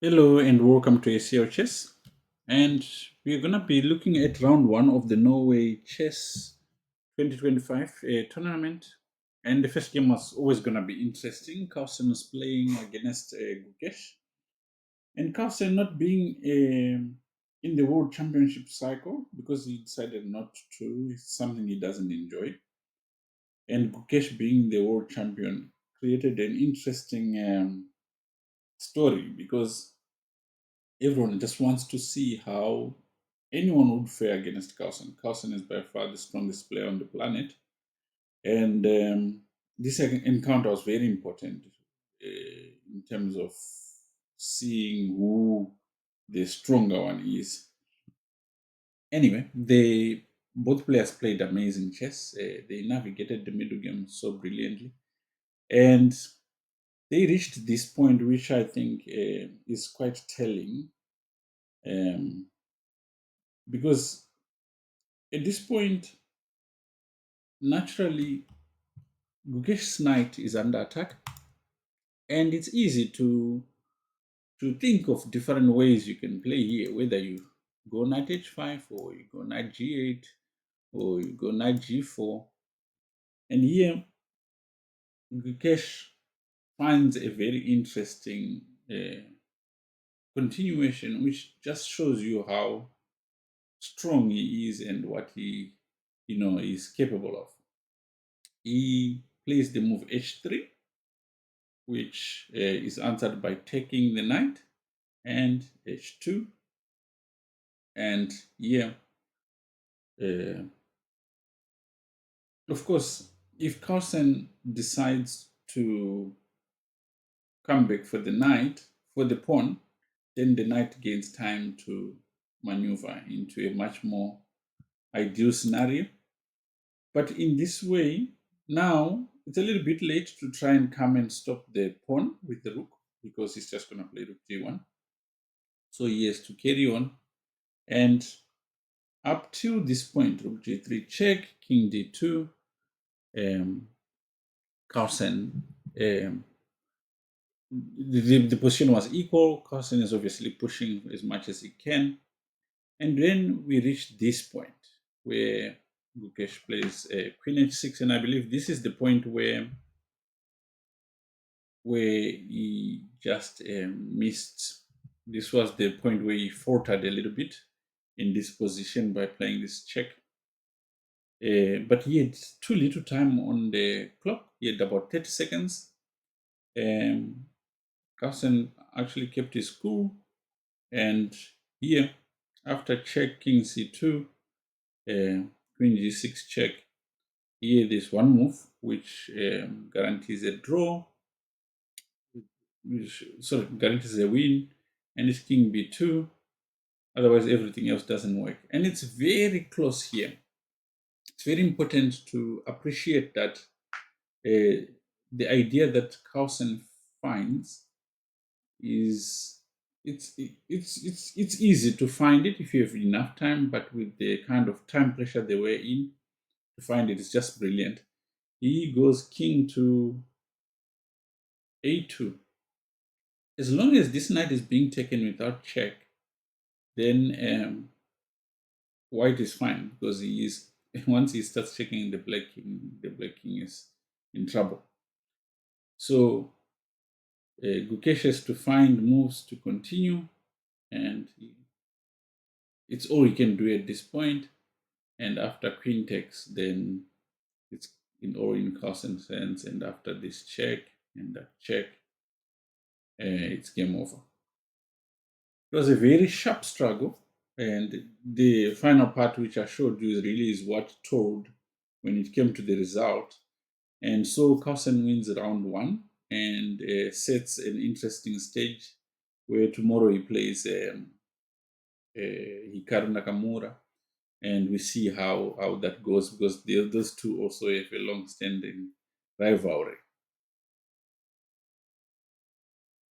Hello and welcome to ACR Chess. And we're going to be looking at round one of the Norway Chess 2025 tournament. And the first game was always going to be interesting. Carlsen was playing against Gukesh. And Carlsen not being in the World Championship cycle because he decided not to. It's something he doesn't enjoy. And Gukesh being the world champion created an interesting story because everyone just wants to see how anyone would fare against Carlsen. Carlsen is by far the strongest player on the planet, and this encounter was very important in terms of seeing who the stronger one is. Anyway, they both players played amazing chess. They navigated the middle game so brilliantly, and they reached this point, which I think is quite telling, um, because at this point, naturally, Gukesh's knight is under attack, and it's easy to think of different ways you can play here, whether you go knight h5 or you go knight g8 or you go knight g4. And here, Gukesh finds a very interesting continuation, which just shows you how strong he is and what he, is capable of. He plays the move h3, which is answered by taking the knight, and h2. And here, uh, of course, if Carlsen decides to come back for the knight, for the pawn, then the knight gains time to maneuver into a much more ideal scenario. But in this way, now it's a little bit late to try and come and stop the pawn with the rook because he's just going to play rook g1. So he has to carry on. And up till this point, rook g3 check, king d2, um, Carlsen, the position was equal. Carlsen is obviously pushing as much as he can. And then we reach this point where Gukesh plays queen h6. And I believe this is the point where he just missed. This was the point where he faltered a little bit in this position by playing this check. But he had too little time on the clock. He had about 30 seconds. Carlsen actually kept his cool. And here, after check, king c2, queen g6 check, here there's one move which guarantees a draw, guarantees a win, and it's king b2. Otherwise, everything else doesn't work. And it's very close here. It's very important to appreciate that the idea that Carlsen finds is it's easy to find it if you have enough time, but with the kind of time pressure they were in, to find it is just brilliant. He goes king to a2. As long as this knight is being taken without check, then white is fine because he is once he starts checking the black king is in trouble. So Gukesh has to find moves to continue, and it's all he can do at this point. And after queen takes, then it's in Carlsen's hands. And after this check and that check, it's game over. It was a very sharp struggle, and the final part, which I showed you, really is what told when it came to the result. And so Carlsen wins round one and sets an interesting stage where tomorrow he plays Hikaru Nakamura, and we see how that goes because those two also have a long-standing rivalry.